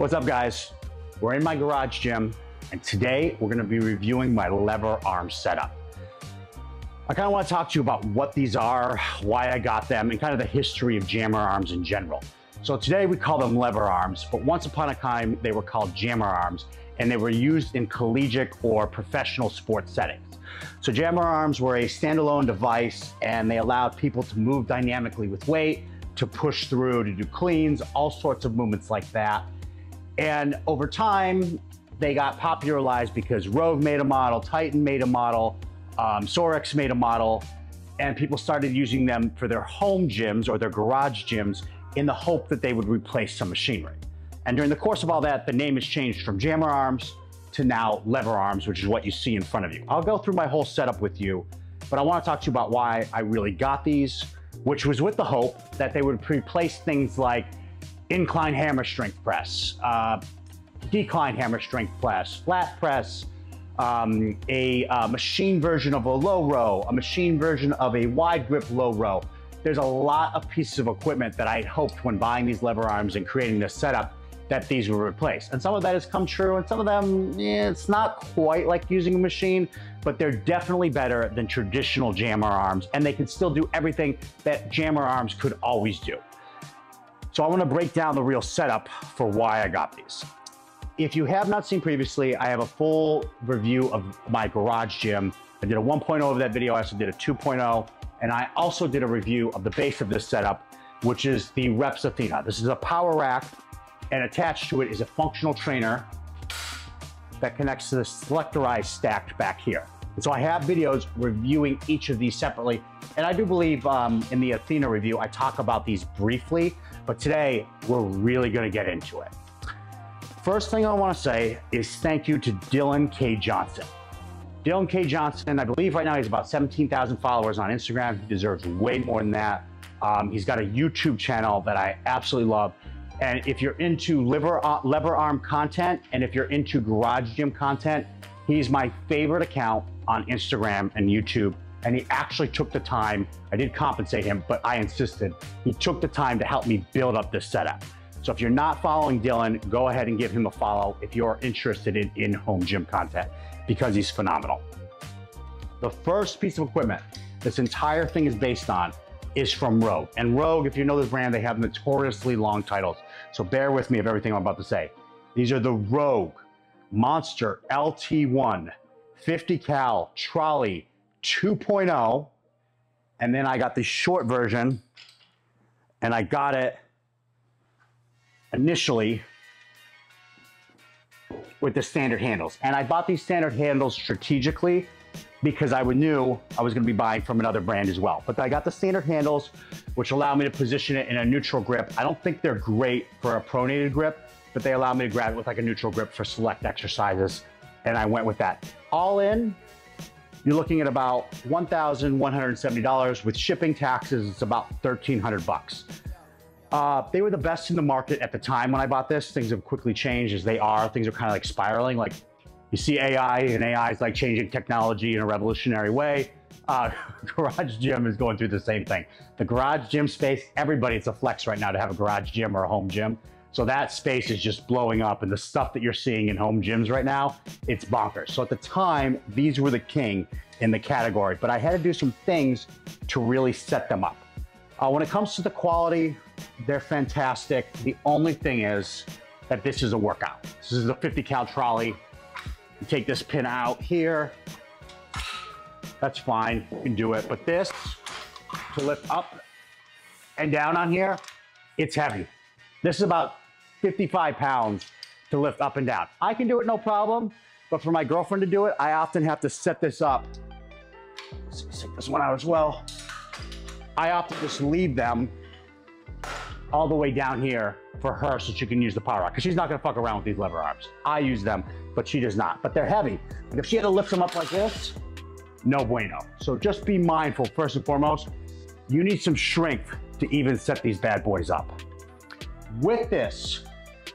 What's up, guys? We're in my garage gym, and today we're gonna be reviewing my lever arm setup. I kind of want to talk to you about what these are, why I got them, and kind of the history of jammer arms in general. So today we call them lever arms, but once upon a time they were called jammer arms, and they were used in collegiate or professional sports settings. So jammer arms were a standalone device, and they allowed people to move dynamically with weight, to push through, to do cleans, all sorts of movements like that. And over time, they got popularized because Rogue made a model, Titan made a model, Sorex made a model, and people started using them for their home gyms or their garage gyms in the hope that they would replace some machinery. And during the course of all that, the name has changed from jammer arms to now lever arms, which is what you see in front of you. I'll go through my whole setup with you, but I want to talk to you about why I really got these, which was with the hope that they would replace things like incline hammer strength press, decline hammer strength press, flat press, a machine version of a low row, a machine version of a wide grip low row. There's a lot of pieces of equipment that I had hoped when buying these lever arms and creating this setup that these would replace. And some of that has come true, and some of them, it's not quite like using a machine, but they're definitely better than traditional jammer arms, and they can still do everything that jammer arms could always do. So I want to break down the real setup for why I got these. If you have not seen previously, I have a full review of my garage gym. I did a 1.0 of that video. I also did a 2.0, and I also did a review of the base of this setup, which is the Reps Athena. This is a power rack, and attached to it is a functional trainer that connects to the selectorized stacked back here. And so I have videos reviewing each of these separately, and I do believe in the Athena review, I talk about these briefly, but today we're really gonna get into it. First thing I wanna say is thank you to Dylan K. Johnson. Dylan K. Johnson, I believe right now he's about 17,000 followers on Instagram. He deserves way more than that. He's got a YouTube channel that I absolutely love. And if you're into lever arm content, and if you're into garage gym content, he's my favorite account on Instagram and YouTube. And he actually took the time, I did compensate him, but I insisted. He took the time to help me build up this setup. So if you're not following Dylan, go ahead and give him a follow if you're interested in home gym content, because he's phenomenal. The first piece of equipment this entire thing is based on is from Rogue. And Rogue, if you know this brand, they have notoriously long titles. So bear with me of everything I'm about to say. These are the Rogue Monster LT1 50 cal Trolley 2.0. And then I got the short version, and I got it initially with the standard handles. And I bought these standard handles strategically because I knew I was gonna be buying from another brand as well. But I got the standard handles, which allow me to position it in a neutral grip. I don't think they're great for a pronated grip, but they allow me to grab it with like a neutral grip for select exercises. And I went with that. All in, you're looking at about $1,170. With shipping taxes, it's about 1,300 bucks. They were the best in the market at the time when I bought this. Things have quickly changed as they are. Things are kind of like spiraling. Like you see AI, and AI is like changing technology in a revolutionary way. Garage gym is going through the same thing. The garage gym space, everybody, it's a flex right now to have a garage gym or a home gym. So that space is just blowing up, and the stuff that you're seeing in home gyms right now, it's bonkers. So at the time, these were the king in the category, but I had to do some things to really set them up. When it comes to the quality, they're fantastic. The only thing is that this is a workout. This is a 50 cal trolley. You take this pin out here. That's fine, you can do it. But this, to lift up and down on here, it's heavy. This is about 55 pounds to lift up and down. I can do it no problem, but for my girlfriend to do it, I often have to set this up. Let's take this one out as well. I often just leave them all the way down here for her so she can use the power rack, because she's not gonna fuck around with these lever arms. I use them, but she does not. But they're heavy. And if she had to lift them up like this, no bueno. So just be mindful, first and foremost, you need some strength to even set these bad boys up. With this,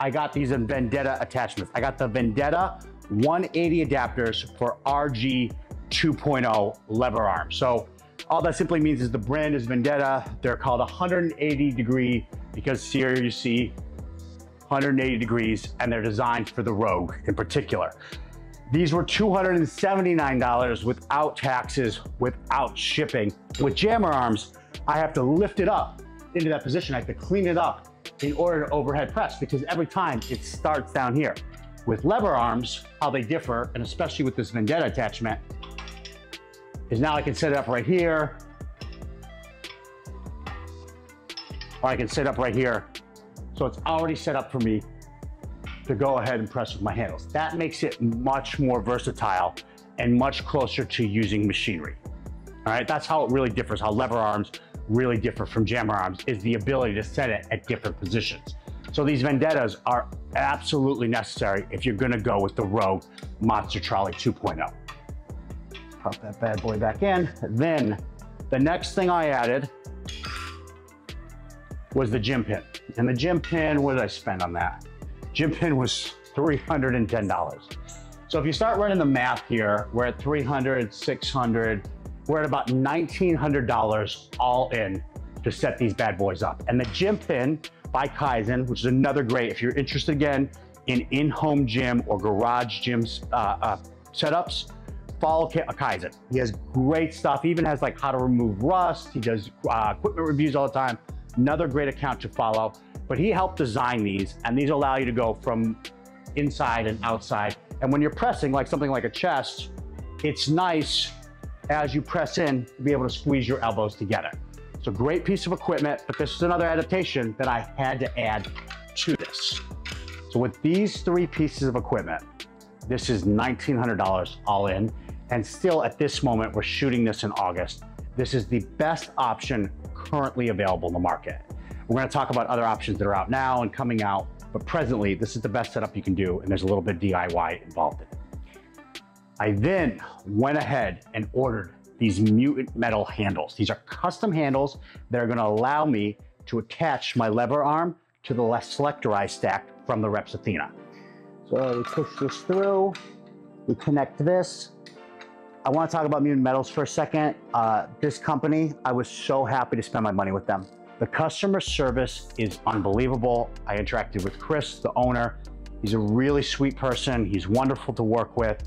I got these in Vendetta attachments. I got the Vendetta 180 adapters for RG 2.0 lever arms. So all that simply means is the brand is Vendetta. They're called 180 degree because here you see 180 degrees, and they're designed for the Rogue in particular. These were $279 without taxes, without shipping. With jammer arms, I have to lift it up into that position. I have to clean it up in order to overhead press, because every time it starts down here. With lever arms, how they differ, and especially with this Vendetta attachment, is now I can set it up right here, or I can set it up right here. So it's already set up for me to go ahead and press with my handles. That makes it much more versatile and much closer to using machinery. All right, that's how it really differs, how lever arms really differ from jammer arms, is the ability to set it at different positions. So these Vendettas are absolutely necessary if you're gonna go with the Rogue Monster Trolley 2.0. Pop that bad boy back in. Then the next thing I added was the GymPin. And the GymPin, what did I spend on that? GymPin was $310. So if you start running the math here, we're at 300, 600, we're at about $1,900 all in to set these bad boys up. And the GymPin by Kaizen, which is another great, if you're interested again in in-home gym or garage gym setups, follow Kaizen. He has great stuff. He even has like how to remove rust. He does equipment reviews all the time. Another great account to follow. But he helped design these, and these allow you to go from inside and outside. And when you're pressing like something like a chest, it's nice as you press in to be able to squeeze your elbows together. So great piece of equipment, but this is another adaptation that I had to add to this. So with these three pieces of equipment, this is $1,900 all in. And still at this moment, we're shooting this in August. This is the best option currently available in the market. We're gonna talk about other options that are out now and coming out, but presently, this is the best setup you can do, and there's a little bit of DIY involved in it. I then went ahead and ordered these Mutant Metal handles. These are custom handles that are gonna allow me to attach my lever arm to the less selectorized stack from the Reps Athena. So we push this through, we connect this. I wanna talk about Mutant Metals for a second. This company, I was so happy to spend my money with them. The customer service is unbelievable. I interacted with Chris, the owner. He's a really sweet person. He's wonderful to work with.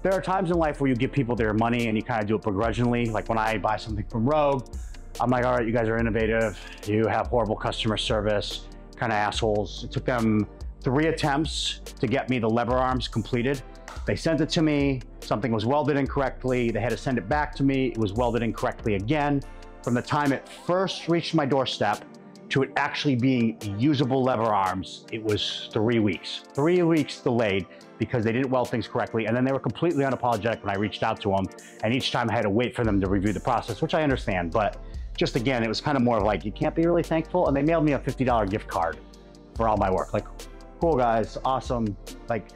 There are times in life where you give people their money and you kind of do it begrudgingly. Like when I buy something from Rogue, I'm like, all right, you guys are innovative. You have horrible customer service, kind of assholes. It took them 3 attempts to get me the lever arms completed. They sent it to me. Something was welded incorrectly. They had to send it back to me. It was welded incorrectly again. From the time it first reached my doorstep to it actually being usable lever arms, it was 3 weeks. 3 weeks delayed because they didn't weld things correctly. And then they were completely unapologetic when I reached out to them. And each time I had to wait for them to review the process, which I understand. But just again, it was kind of more of like, you can't be really thankful. And they mailed me a $50 gift card for all my work. Like, cool guys, awesome. Like,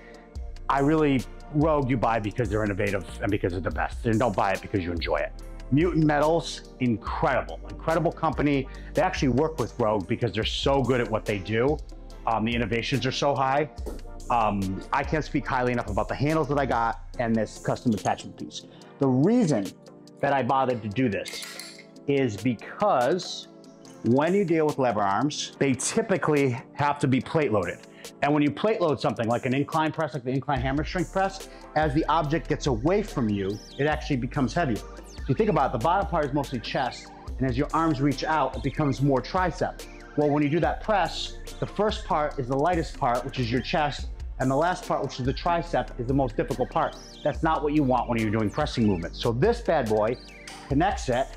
Rogue you buy because they're innovative and because they're the best. And don't buy it because you enjoy it. Mutant Metals, incredible company. They actually work with Rogue because they're so good at what they do. The innovations are so high. I can't speak highly enough about the handles that I got and this custom attachment piece. The reason that I bothered to do this is because when you deal with lever arms, they typically have to be plate loaded. And when you plate load something like an incline press, like the incline hammer strength press, as the object gets away from you, it actually becomes heavier. So you think about it, the bottom part is mostly chest, and as your arms reach out, it becomes more tricep. Well, when you do that press, the first part is the lightest part, which is your chest, and the last part, which is the tricep, is the most difficult part. That's not what you want when you're doing pressing movements. So this bad boy connects it,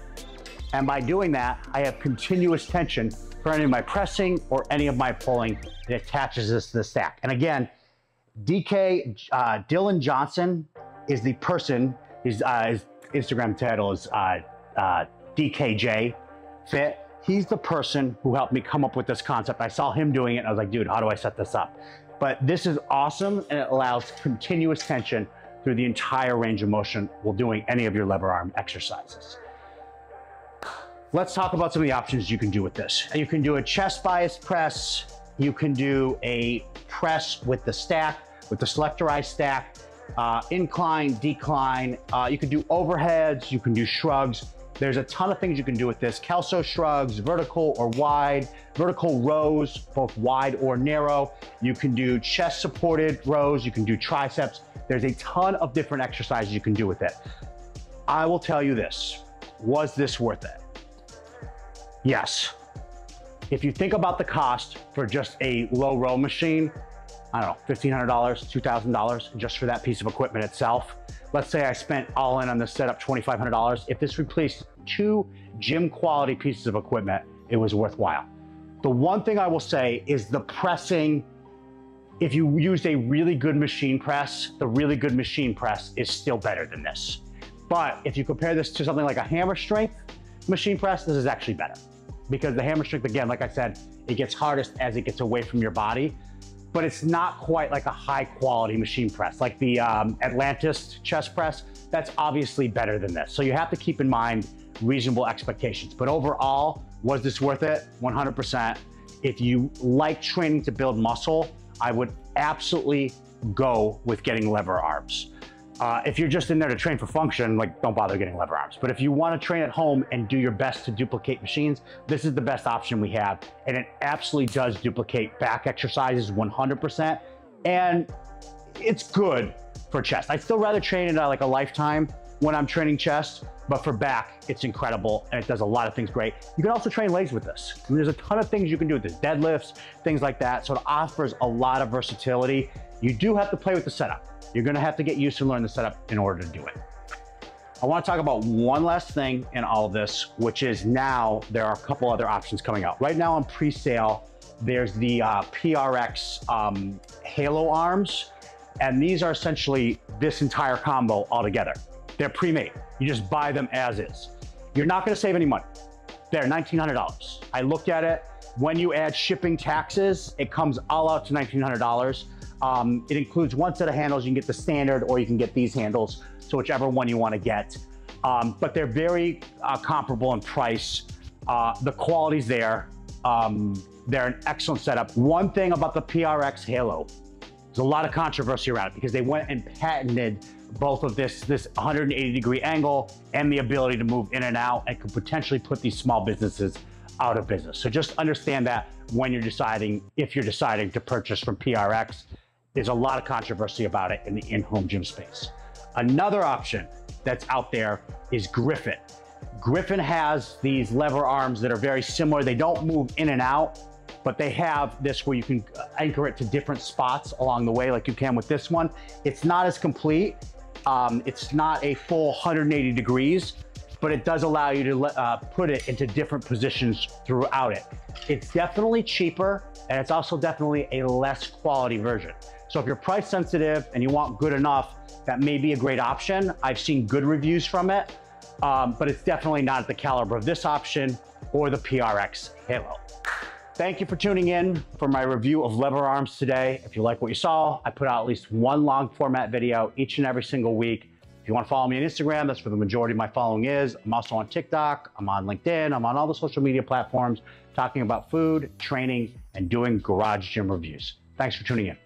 and by doing that, I have continuous tension for any of my pressing or any of my pulling. It attaches this to the stack. And again, Dylan Johnson is the person, his Instagram title is DKJ Fit. He's the person who helped me come up with this concept. I saw him doing it and I was like, dude, how do I set this up? But this is awesome, and it allows continuous tension through the entire range of motion while doing any of your lever arm exercises. Let's talk about some of the options you can do with this. You can do a chest bias press. You can do a press with the stack, with the selectorized stack, incline, decline. You can do overheads, you can do shrugs. There's a ton of things you can do with this. Kelso shrugs, vertical or wide, vertical rows, both wide or narrow. You can do chest supported rows. You can do triceps. There's a ton of different exercises you can do with it. I will tell you this, was this worth it? Yes. If you think about the cost for just a low row machine, I don't know, $1,500, $2,000 just for that piece of equipment itself. Let's say I spent all in on this setup $2,500. If this replaced 2 gym quality pieces of equipment, it was worthwhile. The one thing I will say is the pressing. If you used a really good machine press, the really good machine press is still better than this. But if you compare this to something like a hammer strength machine press, this is actually better. Because the hammer strength, again, like I said, it gets hardest as it gets away from your body, but it's not quite like a high quality machine press. Like the Atlantis chest press, that's obviously better than this. So you have to keep in mind reasonable expectations. But overall, was this worth it? 100%. If you like training to build muscle, I would absolutely go with getting lever arms. If you're just in there to train for function, like, don't bother getting lever arms. But if you want to train at home and do your best to duplicate machines, this is the best option we have. And it absolutely does duplicate back exercises 100%. And it's good for chest. I'd still rather train it like a lifetime when I'm training chest, but for back, it's incredible and it does a lot of things great. You can also train legs with this. I mean, there's a ton of things you can do with this, deadlifts, things like that. So it offers a lot of versatility. You do have to play with the setup. You're gonna have to get used to learn the setup in order to do it. I wanna talk about one last thing in all of this, which is now there are a couple other options coming out. Right now on pre-sale, there's the PRX Halo arms, and these are essentially this entire combo altogether. They're pre-made. You just buy them as is. You're not gonna save any money. They're $1,900. I looked at it. When you add shipping taxes, it comes all out to $1,900. It includes one set of handles. You can get the standard or you can get these handles. So whichever one you wanna get. But they're very comparable in price. The quality's there. They're an excellent setup. One thing about the PRX Halo, there's a lot of controversy around it because they went and patented both of this 180-degree angle and the ability to move in and out and could potentially put these small businesses out of business. So just understand that when you're deciding, if you're deciding to purchase from PRX, there's a lot of controversy about it in the in-home gym space. Another option that's out there is Griffin. Griffin has these lever arms that are very similar. They don't move in and out, but they have this where you can anchor it to different spots along the way like you can with this one. It's not as complete. It's not a full 180 degrees, but it does allow you to put it into different positions throughout it. It's definitely cheaper, and it's also definitely a less quality version. So if you're price sensitive and you want good enough, that may be a great option. I've seen good reviews from it, but it's definitely not at the caliber of this option or the PRX Halo. Thank you for tuning in for my review of lever arms today. If you like what you saw, I put out at least one long format video each and every single week. If you want to follow me on Instagram, that's where the majority of my following is. I'm also on TikTok, I'm on LinkedIn, I'm on all the social media platforms talking about food, training, and doing garage gym reviews. Thanks for tuning in.